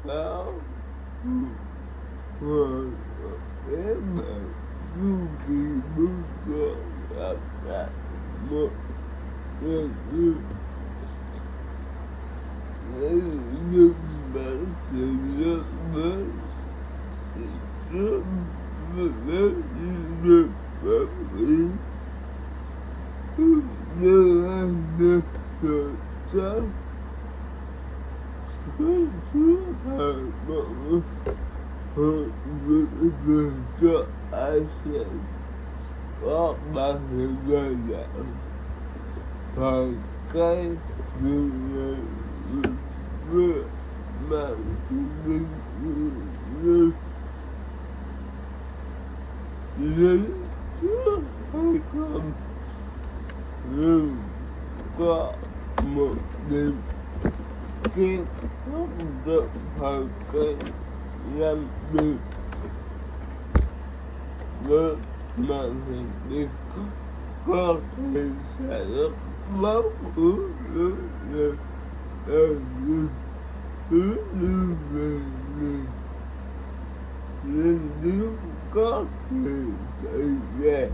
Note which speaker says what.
Speaker 1: báo và bé bạn chu kỳ bước qua gặp lại một người yêu lấy những bản sự rất lớn rất lớn được pháp lý như anh được rồi sao Hà Nội hội việc cho ai sẽ có ba người đơn giản và cái người vừa mà mình như lấy trước hay không nhưng có một đêm kiến thức được hoàn cảnh làm được với mà mình đi có thể sẽ rất máu ứ lớn về nên nếu có thể xảy ra